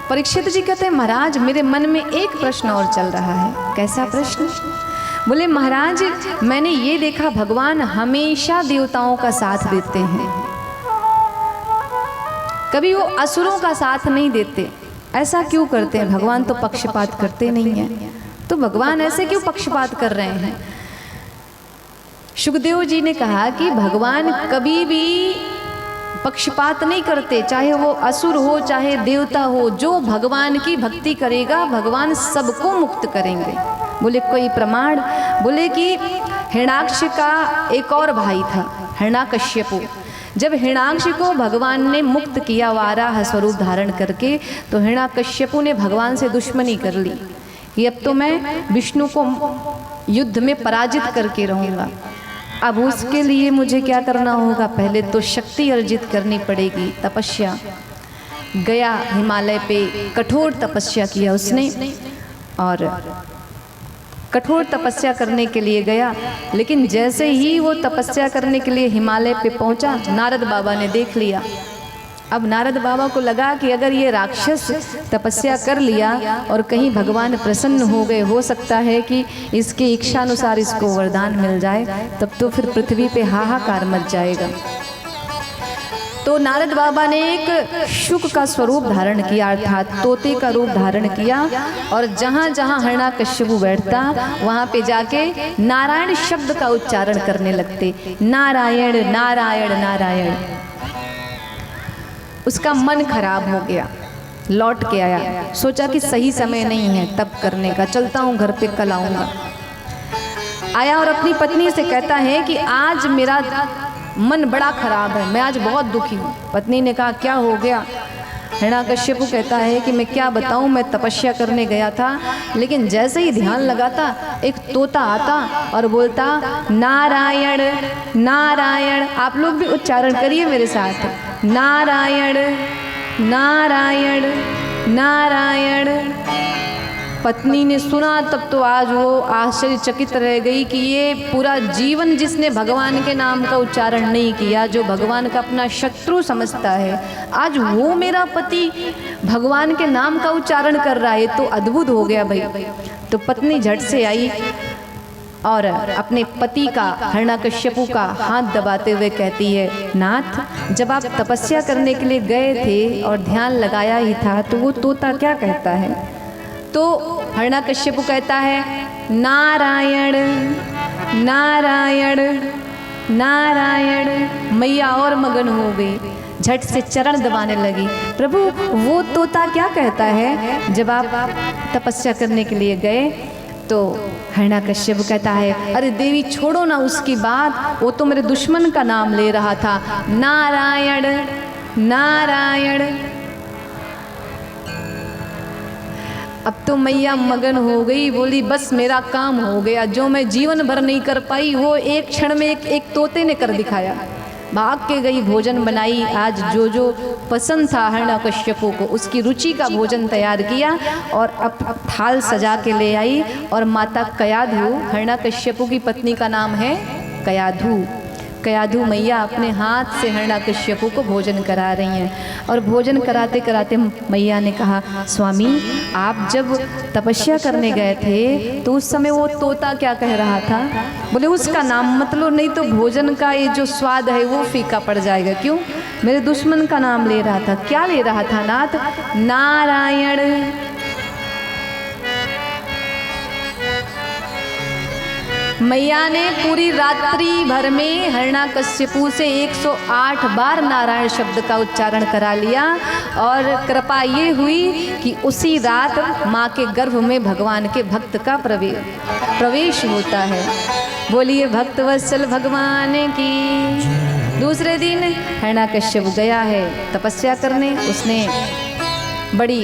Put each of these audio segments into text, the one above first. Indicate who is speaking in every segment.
Speaker 1: परीक्षित जी कहते हैं महाराज मेरे मन में एक प्रश्न और चल रहा है। कैसा प्रश्न? बोले महाराज मैंने ये देखा भगवान हमेशा देवताओं का साथ देते हैं, कभी वो असुरों का साथ नहीं देते। ऐसा क्यों करते हैं? भगवान तो पक्षपात करते नहीं हैं, तो भगवान ऐसे क्यों पक्षपात कर रहे हैं? सुखदेव जी ने कहा कि भगवान कभी भी पक्षपात नहीं करते, चाहे वो असुर हो चाहे देवता हो। जो भगवान की भक्ति करेगा भगवान सबको मुक्त करेंगे। बोले कोई प्रमाण? बोले कि हिरण्याक्ष का एक और भाई था हिरण्याकश्यपु। जब हिरण्याक्ष को भगवान ने मुक्त किया वाराह स्वरूप धारण करके, तो हिरण्याकश्यपु ने भगवान से दुश्मनी कर ली कि अब तो मैं विष्णु को युद्ध में पराजित करके रहूँगा। अब उसके लिए मुझे क्या करना होगा? पहले तो शक्ति अर्जित करनी पड़ेगी, तपस्या। गया हिमालय पे कठोर तपस्या किया उसने, और कठोर तपस्या करने के लिए गया। लेकिन जैसे ही वो तपस्या करने के लिए हिमालय पे पहुंचा, नारद बाबा ने देख लिया। अब नारद बाबा को लगा कि अगर ये राक्षस तपस्या कर लिया और कहीं भगवान प्रसन्न हो गए, हो सकता है कि इसकी इच्छा अनुसार इसको वरदान मिल जाए, तब तो फिर पृथ्वी पे हाहाकार मच जाएगा। तो नारद बाबा ने एक शुक का स्वरूप धारण किया, अर्थात तोते का रूप धारण किया, और जहाँ जहाँ हिरण्याकश्यपु बैठता वहाँ पे जाके नारायण शब्द का उच्चारण करने लगते। नारायण नारायण नारायण। उसका मन खराब हो गया, लौट के आया, सोचा कि सही समय नहीं है तप करने का, चलता हूँ घर पे, कल आऊँगा। आया और अपनी पत्नी से कहता है कि आज मेरा मन बड़ा खराब है, मैं आज बहुत दुखी हूँ। पत्नी ने कहा क्या हो गया? हिरण्याकश्यपु कहता है कि मैं क्या बताऊँ, मैं तपस्या करने गया था, लेकिन जैसे ही ध्यान लगाता एक तोता आता और बोलता नारायण नारायण। आप लोग भी उच्चारण करिए मेरे साथ, नारायण नारायण नारायण। पत्नी ने सुना तब तो आज वो आश्चर्यचकित रह गई कि ये पूरा जीवन जिसने भगवान के नाम का उच्चारण नहीं किया, जो भगवान का अपना शत्रु समझता है, आज वो मेरा पति भगवान के नाम का उच्चारण कर रहा है, तो अद्भुत हो गया भाई। तो पत्नी झट से आई और अपने पति का, हिरण्याकश्यपु का हाथ दबाते हुए कहती है, नाथ जब आप तपस्या करने के लिए गए थे और ध्यान लगाया ही था, तो वो तोता क्या कहता है? तो हिरण्याकश्यपु कहता है नारायण नारायण नारायण। मैया और मगन हो गई, झट से चरण दबाने लगी। प्रभु वो तोता क्या कहता है? जब आप तपस्या करने के लिए गए तो हिरण्याकश्यपु कहता है, अरे देवी छोड़ो ना उसकी बात, वो तो मेरे दुश्मन का नाम ले रहा था, नारायण नारायण। अब तो मैया मगन हो गई, बोली बस मेरा काम हो गया, जो मैं जीवन भर नहीं कर पाई वो एक क्षण में एक तोते ने कर दिखाया। भाग के गई, भोजन बनाई। आज जो जो पसंद था हिरण्याकश्यपु को, उसकी रुचि का भोजन तैयार किया और अब थाल सजा के ले आई। और माता कयाधु, हिरण्याकश्यपु की पत्नी का नाम है कयाधु, कयाधु मैया अपने हाथ से हिरण्याकश्यपु को भोजन करा रही हैं। और भोजन कराते कराते मैया ने कहा, स्वामी आप जब तपस्या करने गए थे तो उस समय वो तोता क्या कह रहा था? बोले उसका नाम मत लो, नहीं तो भोजन का ये जो स्वाद है वो फीका पड़ जाएगा। क्यों? मेरे दुश्मन का नाम ले रहा था। क्या ले रहा था नाथ? नारायण। मैया ने पूरी रात्रि भर में हिरण्याकश्यपु से 108 बार नारायण शब्द का उच्चारण करा लिया। और कृपा ये हुई कि उसी रात माँ के गर्भ में भगवान के भक्त का प्रवेश होता है। बोलिए भक्त वत्सल भगवान की। दूसरे दिन हिरण्याकश्यपु गया है तपस्या करने, उसने बड़ी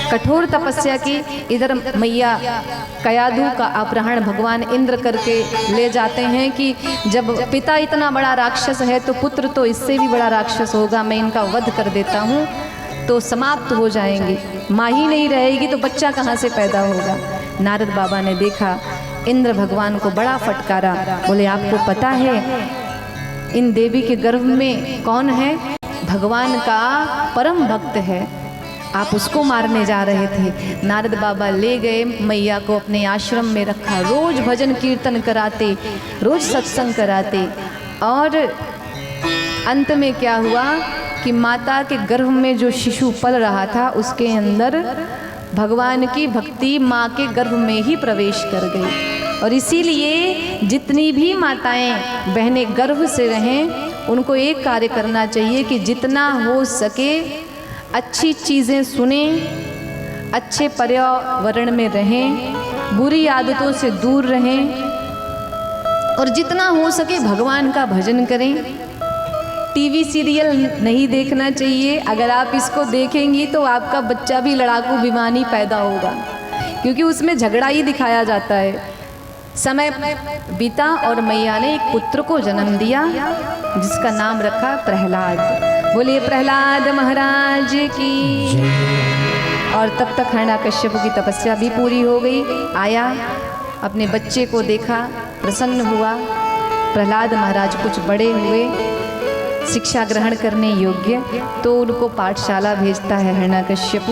Speaker 1: कठोर तपस्या की। इधर मैया कयाधु का अपहरण भगवान इंद्र करके ले जाते हैं कि जब पिता इतना बड़ा राक्षस है तो पुत्र तो इससे भी बड़ा राक्षस होगा, मैं इनका वध कर देता हूँ तो समाप्त हो जाएंगे। माँ ही नहीं रहेगी तो बच्चा कहाँ से पैदा होगा। नारद बाबा ने देखा, इंद्र भगवान को बड़ा फटकारा। बोले आपको पता है इन देवी के गर्भ में कौन है? भगवान का परम भक्त है। आप उसको मारने जा रहे थे। नारद बाबा ले गए, मैया को अपने आश्रम में रखा, रोज भजन कीर्तन कराते, रोज सत्संग कराते। और अंत में क्या हुआ कि माता के गर्भ में जो शिशु पल रहा था उसके अंदर भगवान की भक्ति माँ के गर्भ में ही प्रवेश कर गई। और इसीलिए जितनी भी माताएं बहनें गर्भ से रहें, उनको एक कार्य करना चाहिए कि जितना हो सके अच्छी चीज़ें सुने, अच्छे पर्यावरण में रहें, बुरी आदतों से दूर रहें और जितना हो सके भगवान का भजन करें। टीवी सीरियल नहीं देखना चाहिए। अगर आप इसको देखेंगी तो आपका बच्चा भी लड़ाकू विमानी पैदा होगा, क्योंकि उसमें झगड़ा ही दिखाया जाता है। समय बीता और मैया ने एक पुत्र को जन्म दिया जिसका नाम रखा प्रहलाद। बोलिए प्रहलाद महाराज की। और तब तक हिरण्याकश्यप की तपस्या भी पूरी हो गई। आया, अपने बच्चे को देखा, प्रसन्न हुआ। प्रहलाद महाराज कुछ बड़े हुए, शिक्षा ग्रहण करने योग्य, तो उनको पाठशाला भेजता है हिरण्याकश्यप।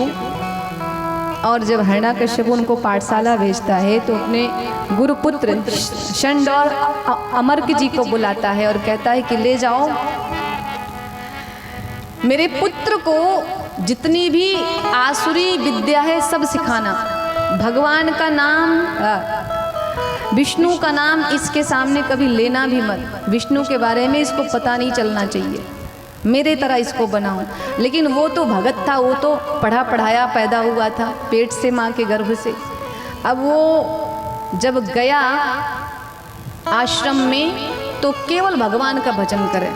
Speaker 1: और जब हिरण्याकश्यप उनको पाठशाला भेजता है तो अपने गुरुपुत्र षंड और अमर्क जी को बुलाता है और कहता है कि ले जाओ, मेरे पुत्र को जितनी भी आसुरी विद्या है सब सिखाना। भगवान का नाम, विष्णु का नाम इसके सामने कभी लेना भी मत। विष्णु के बारे में इसको पता नहीं चलना चाहिए। मेरे तरह इसको बनाओ। लेकिन वो तो भगत था, वो तो पढ़ा पढ़ाया पैदा हुआ था पेट से, माँ के गर्भ से। अब वो जब गया आश्रम में तो केवल भगवान का भजन करें।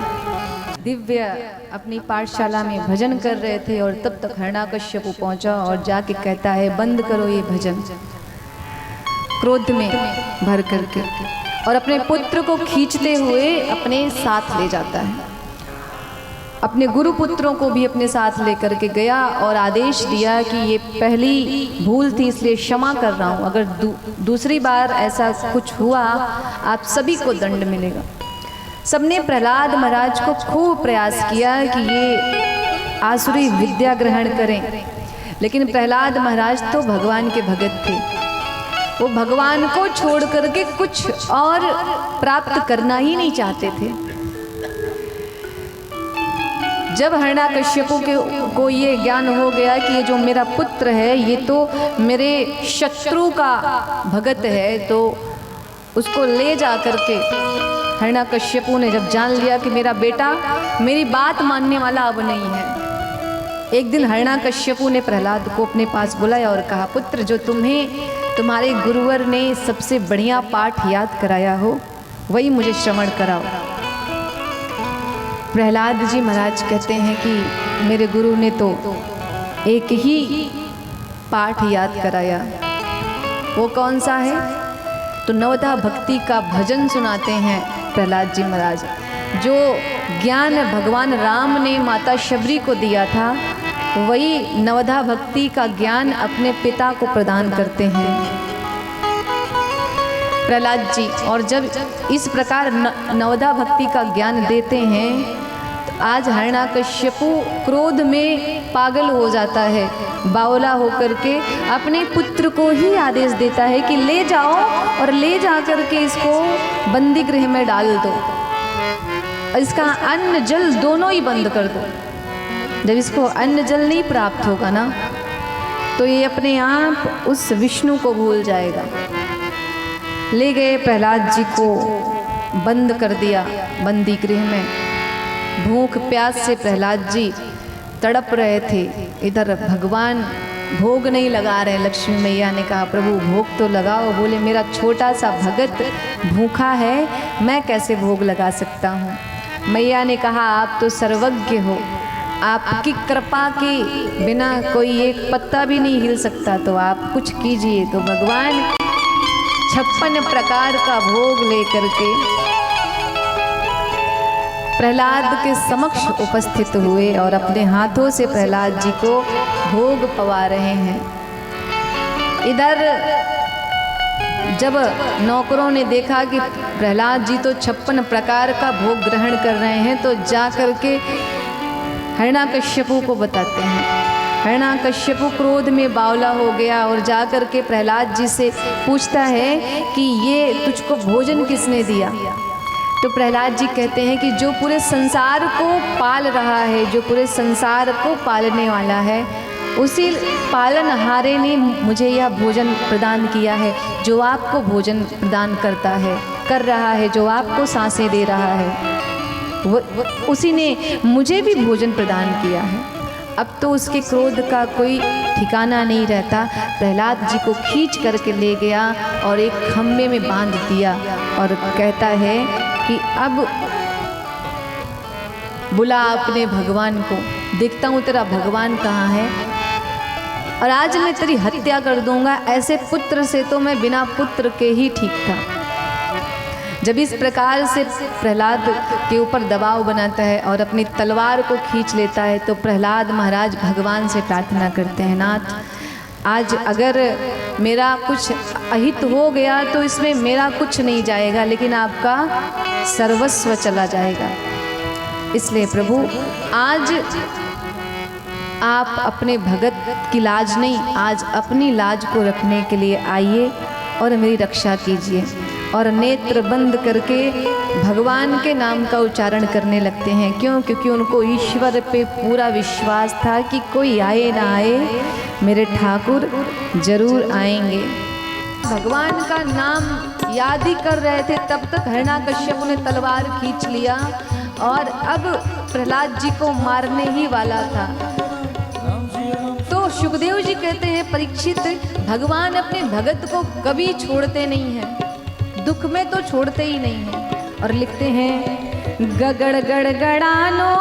Speaker 1: दिव्य अपनी पाठशाला में भजन कर रहे थे और तब तक हिरण्याकश्यप पहुंचा और जाके कहता है बंद करो ये भजन, क्रोध में भर करके, और अपने पुत्र को खींचते हुए अपने साथ ले जाता है। अपने गुरु पुत्रों को भी अपने साथ लेकर के गया और आदेश दिया कि ये पहली भूल थी इसलिए क्षमा कर रहा हूँ, अगर दूसरी बार ऐसा कुछ हुआ आप सभी को दंड मिलेगा। सबने प्रहलाद महाराज को खूब प्रयास किया कि ये आसुरी विद्या ग्रहण करें, लेकिन प्रहलाद महाराज तो भगवान के भगत थे। वो भगवान को छोड़ करके कुछ और प्राप्त करना ही नहीं चाहते थे। जब हिरण्याकश्यप को ये ज्ञान हो गया कि ये जो मेरा पुत्र है ये तो मेरे शत्रु का भगत है, तो उसको ले जा करके हिरण्याकश्यप ने जब जान लिया कि मेरा बेटा मेरी बात मानने वाला अब नहीं है। एक दिन हिरण्याकश्यप ने प्रहलाद को अपने पास बुलाया और कहा, पुत्र जो तुम्हारे गुरुवर ने सबसे बढ़िया पाठ याद कराया हो वही मुझे श्रवण कराओ। प्रहलाद जी महाराज कहते हैं कि मेरे गुरु ने तो एक ही पाठ याद कराया, वो कौन सा है? तो नवधा भक्ति का भजन सुनाते हैं प्रहलाद जी महाराज। जो ज्ञान भगवान राम ने माता शबरी को दिया था वही नवधा भक्ति का ज्ञान अपने पिता को प्रदान करते हैं प्रहलाद जी। और जब इस प्रकार नवधा भक्ति का ज्ञान देते हैं तो आज हिरण्याकश्यप क्रोध में पागल हो जाता है, बावला होकर के अपने पुत्र को ही आदेश देता है कि ले जाओ और ले जा करके इसको बंदी गृह में डाल दो, इसका अन्न जल दोनों ही बंद कर दो। जब इसको अन्न जल नहीं प्राप्त होगा ना तो ये अपने आप उस विष्णु को भूल जाएगा। ले गए प्रहलाद जी को, बंद कर दिया बंदी गृह में। भूख प्यास से प्रहलाद जी तड़प रहे थे। इधर भगवान भोग नहीं लगा रहे। लक्ष्मी मैया ने कहा प्रभु भोग तो लगाओ। बोले मेरा छोटा सा भगत भूखा है, मैं कैसे भोग लगा सकता हूँ। मैया ने कहा आप तो सर्वज्ञ हो, आपकी कृपा के बिना कोई एक पत्ता भी नहीं हिल सकता, तो आप कुछ कीजिए। तो भगवान 56 प्रकार का भोग लेकर के प्रहलाद के समक्ष उपस्थित हुए और अपने हाथों से प्रहलाद जी को भोग पवा रहे हैं। इधर जब नौकरों ने देखा कि प्रहलाद जी तो 56 प्रकार का भोग ग्रहण कर रहे हैं तो जा कर के हिरण्याकश्यप को बताते हैं। हिरण्याकश्यपु क्रोध में बावला हो गया और जाकर के प्रहलाद जी से पूछता है कि ये तुझको भोजन किसने दिया। तो प्रहलाद जी कहते हैं कि जो पूरे संसार को पाल रहा है, जो पूरे संसार को पालने वाला है, उसी पालनहारे ने मुझे यह भोजन प्रदान किया है, जो आपको भोजन प्रदान करता है, कर रहा है, जो आपको सांसें दे रहा है, उसी ने मुझे भी भोजन प्रदान किया है। अब तो उसके क्रोध का कोई ठिकाना नहीं रहता। प्रहलाद जी को खींच करके ले गया और एक खम्भे में बांध दिया और कहता है कि अब बुला अपने भगवान को, देखता हूँ तेरा भगवान कहाँ है और आज मैं तेरी हत्या कर दूंगा। ऐसे पुत्र से तो मैं बिना पुत्र के ही ठीक था। जब इस प्रकार से प्रहलाद के ऊपर दबाव बनाता है और अपनी तलवार को खींच लेता है, तो प्रहलाद महाराज भगवान से प्रार्थना करते हैं, नाथ आज अगर मेरा कुछ अहित हो गया तो इसमें मेरा कुछ नहीं जाएगा, लेकिन आपका सर्वस्व चला जाएगा। इसलिए प्रभु आज आप अपने भगत की लाज नहीं, आज अपनी लाज को रखने के लिए आइए और मेरी रक्षा कीजिए। और नेत्र बंद करके भगवान के नाम का उच्चारण करने लगते हैं। क्यों? क्योंकि उनको ईश्वर पे पूरा विश्वास था कि कोई आए ना आए, मेरे ठाकुर जरूर आएंगे। भगवान का नाम याद ही कर रहे थे, तब तक हिरण्याकश्यप ने तलवार खींच लिया और अब प्रहलाद जी को मारने ही वाला था। तो सुखदेव जी कहते हैं, परीक्षित, भगवान अपने भगत को कभी छोड़ते नहीं हैं, दुख में तो छोड़ते ही नहीं हैं। और लिखते हैं, गगड़ गड़गड़ानो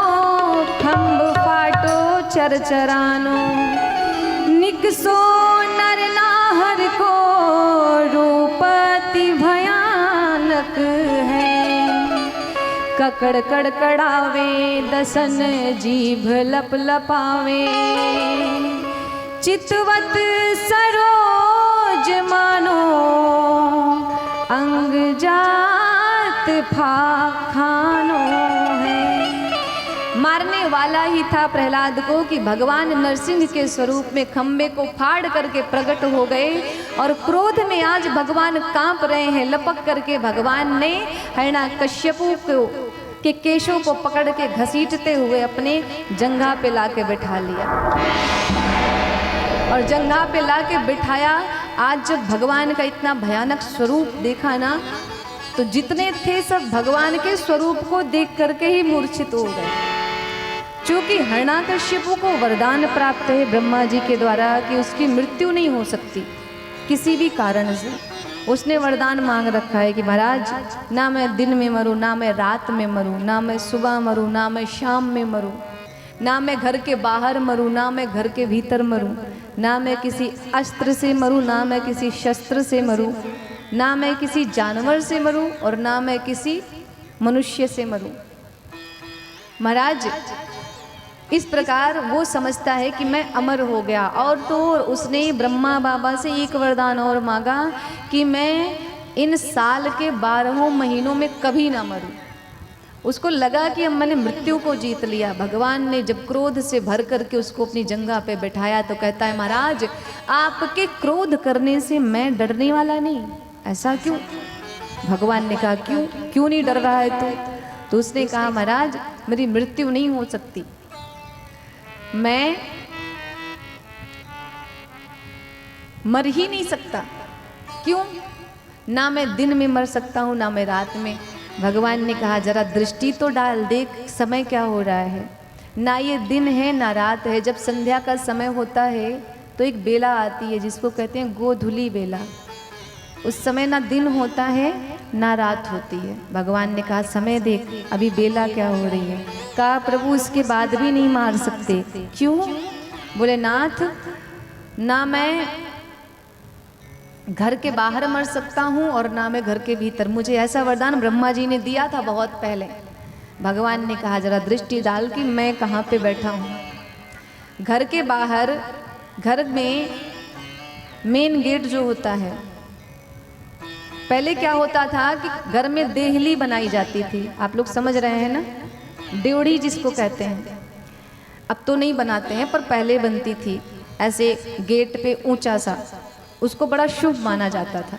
Speaker 1: खम्भ फाटो चरचरानो, निकसो नर नाहर को रूपति भयानक है, ककड़ कड़कड़ावे दसन जीभ लप लपावे, चितवत सरोज मानो अंग जात फाखानो है। मारने वाला ही था प्रहलाद को कि भगवान नरसिंह के स्वरूप में खम्भे को फाड़ करके प्रकट हो गए और क्रोध में आज भगवान कांप रहे हैं। लपक करके भगवान ने हिरण्याकश्यपु को के केशों को पकड़ के घसीटते हुए अपने जंघा पे लाके बिठा लिया और जंघा पे लाके बिठाया। आज जब भगवान का इतना भयानक स्वरूप देखा ना, तो जितने थे सब भगवान के स्वरूप को देख करके ही मूर्छित हो गए। चूंकि हिरण्याकश्यपु को वरदान प्राप्त है ब्रह्मा जी के द्वारा कि उसकी मृत्यु नहीं हो सकती किसी भी कारण से। उसने वरदान मांग रखा है कि महाराज, ना मैं दिन में मरूं, ना मैं रात में मरूं, ना मैं सुबह मरूं, ना मैं शाम में मरूं, ना मैं घर के बाहर मरूं, ना मैं घर के भीतर मरूं, ना मैं किसी अस्त्र से मरूं, ना मैं किसी शस्त्र से मरूं, ना मैं किसी जानवर से मरूं और ना मैं किसी मनुष्य से मरूं। महाराज, इस प्रकार वो समझता है कि मैं अमर हो गया। और तो उसने ब्रह्मा बाबा से एक वरदान और मांगा कि मैं इन साल के 12 महीनों में कभी ना मरूं। उसको लगा कि अब मैंने मृत्यु को जीत लिया। भगवान ने जब क्रोध से भर करके उसको अपनी जंघा पे बैठाया तो कहता है, महाराज आपके क्रोध करने से मैं डरने वाला नहीं। ऐसा क्यों? भगवान ने कहा, क्यों नहीं डर रहा है तो उसने कहा, महाराज मेरी मृत्यु नहीं हो सकती, मैं मर ही नहीं सकता। क्यों? ना मैं दिन में मर सकता हूँ, ना मैं रात में। भगवान ने कहा, जरा दृष्टि तो डाल, देख समय क्या हो रहा है। ना ये दिन है ना रात है। जब संध्या का समय होता है तो एक बेला आती है जिसको कहते हैं गोधूली बेला। उस समय ना दिन होता है ना रात होती है। भगवान ने कहा, समय देख, अभी बेला क्या हो रही है। कहा, प्रभु इसके बाद भी नहीं मार सकते। क्यों? बोले, नाथ ना मैं घर के बाहर मर सकता हूँ और ना मैं घर के भीतर। मुझे ऐसा वरदान ब्रह्मा जी ने दिया था बहुत पहले। भगवान ने कहा, जरा दृष्टि डाल कि मैं कहाँ पे बैठा हूँ। घर के बाहर, घर में मेन गेट जो होता है, पहले क्या होता था कि घर में देहली बनाई जाती थी। आप लोग समझ रहे हैं ना, ड्योढ़ी जिसको कहते हैं। अब तो नहीं बनाते हैं, पर पहले बनती थी ऐसे गेट पे ऊंचा सा, उसको बड़ा शुभ माना जाता था।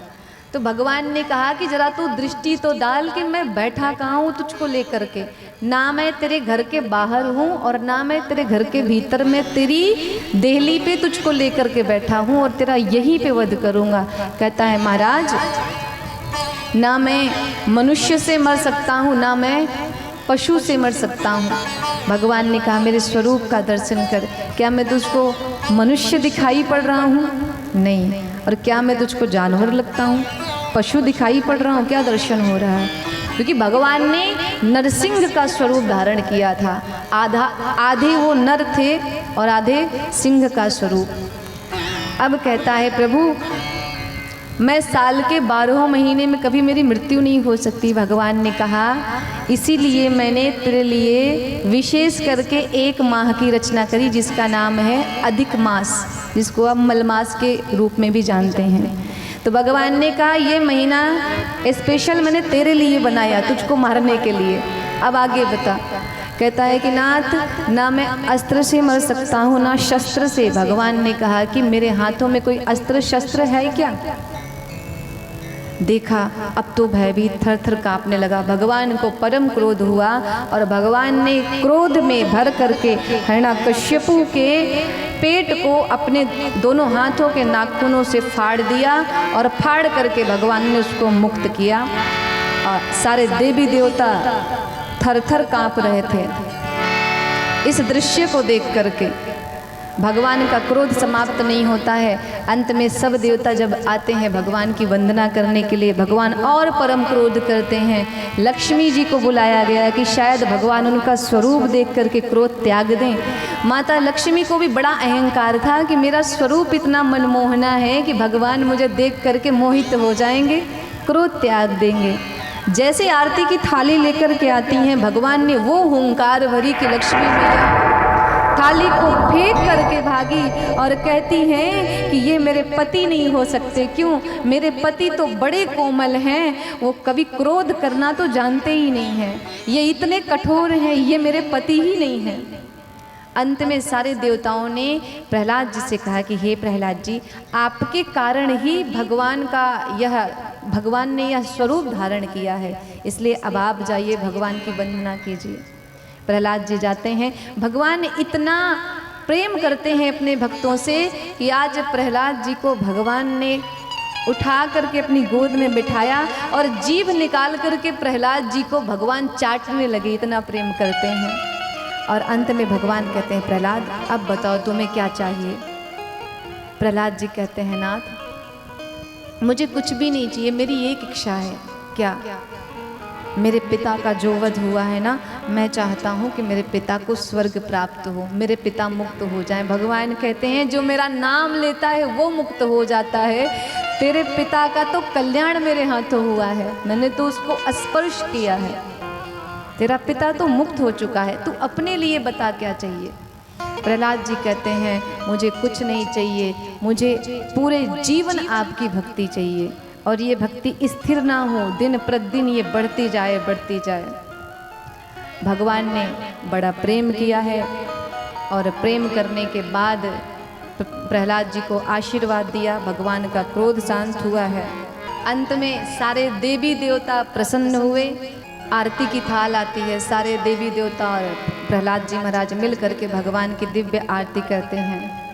Speaker 1: तो भगवान ने कहा कि जरा तू दृष्टि तो डाल कि मैं बैठा कहाँ हूँ तुझको लेकर के, ना मैं तेरे घर के बाहर हूँ और ना मैं तेरे घर के भीतर, मैं तेरी देहली पे तुझको लेकर के बैठा हूँ और तेरा यहीं पे वध करूँगा। कहता है महाराज, ना मैं मनुष्य से मर सकता हूँ ना मैं पशु से मर सकता हूँ। भगवान ने कहा मेरे स्वरूप का दर्शन कर, क्या मैं तुझको मनुष्य दिखाई पड़ रहा हूँ? नहीं। और क्या मैं तुझको जानवर लगता हूँ? पशु दिखाई पड़ रहा हूँ? क्या दर्शन हो रहा है? क्योंकि भगवान ने नरसिंह का स्वरूप धारण किया था, आधे वो नर थे और आधे सिंह का स्वरूप। अब कहता है प्रभु, मैं साल के 12 महीने में कभी मेरी मृत्यु नहीं हो सकती। भगवान ने कहा इसीलिए मैंने तेरे लिए विशेष करके 1 माह की रचना करी जिसका नाम है अधिक मास, जिसको अब मलमास के रूप में भी जानते हैं। तो भगवान ने कहा ये महीना स्पेशल मैंने तेरे लिए बनाया, तुझको मारने के लिए। अब आगे बता। कहता है कि नाथ, ना मैं अस्त्र से मर सकता हूँ ना शस्त्र से। भगवान ने कहा कि मेरे हाथों में कोई अस्त्र शस्त्र है क्या? देखा, अब तो भयभीत थर थर कांपने लगा। भगवान को परम क्रोध हुआ और भगवान ने क्रोध में भर करके हिरण्यकश्यपु के पेट को अपने दोनों हाथों के नाखूनों से फाड़ दिया और फाड़ करके भगवान ने उसको मुक्त किया। और सारे देवी देवता थर थर कांप रहे थे इस दृश्य को देख करके। भगवान का क्रोध समाप्त नहीं होता है। अंत में सब देवता जब आते हैं भगवान की वंदना करने के लिए, भगवान और परम क्रोध करते हैं। लक्ष्मी जी को बुलाया गया कि शायद भगवान उनका स्वरूप देख करके क्रोध त्याग दें। माता लक्ष्मी को भी बड़ा अहंकार था कि मेरा स्वरूप इतना मनमोहना है कि भगवान मुझे देख करके मोहित हो जाएंगे, क्रोध त्याग देंगे। जैसे आरती की थाली लेकर के आती हैं, भगवान ने वो हुंकार भरी कि लक्ष्मी मैया थाली को फेंक करके भागी और कहती हैं कि ये मेरे पति नहीं हो सकते। क्यों? मेरे पति तो बड़े कोमल हैं, वो कभी क्रोध करना तो जानते ही नहीं हैं, ये इतने कठोर हैं, ये मेरे पति ही नहीं हैं। अंत में सारे देवताओं ने प्रहलाद जी से कहा कि हे प्रहलाद जी, आपके कारण ही भगवान ने यह स्वरूप धारण किया है, इसलिए अब आप जाइए भगवान की वंदना कीजिए। प्रहलाद जी जाते हैं। भगवान इतना प्रेम करते हैं अपने भक्तों से कि आज प्रहलाद जी को भगवान ने उठा करके अपनी गोद में बिठाया और जीभ निकाल करके प्रहलाद जी को भगवान चाटने लगे, इतना प्रेम करते हैं। और अंत में भगवान कहते हैं प्रहलाद अब बताओ तुम्हें क्या चाहिए? प्रहलाद जी कहते हैं नाथ, मुझे कुछ भी नहीं चाहिए, मेरी एक इच्छा है। क्या? मेरे पिता का जो वध हुआ है ना, मैं चाहता हूँ कि मेरे पिता को स्वर्ग प्राप्त हो, मेरे पिता मुक्त हो जाएं। भगवान कहते हैं जो मेरा नाम लेता है वो मुक्त हो जाता है, तेरे पिता का तो कल्याण मेरे हाथों हुआ है, मैंने तो उसको स्पर्श किया है, तेरा पिता तो मुक्त हो चुका है, तू अपने लिए बता क्या चाहिए? प्रहलाद जी कहते हैं मुझे कुछ नहीं चाहिए, मुझे पूरे जीवन आपकी भक्ति चाहिए और ये भक्ति स्थिर ना हो, दिन प्रतिदिन ये बढ़ती जाए बढ़ती जाए। भगवान ने बड़ा प्रेम किया है और प्रेम करने के बाद प्रहलाद जी को आशीर्वाद दिया, भगवान का क्रोध शांत हुआ है। अंत में सारे देवी देवता प्रसन्न हुए। आरती की थाल आती है, सारे देवी देवता और प्रहलाद जी महाराज मिल करके भगवान की दिव्य आरती करते हैं।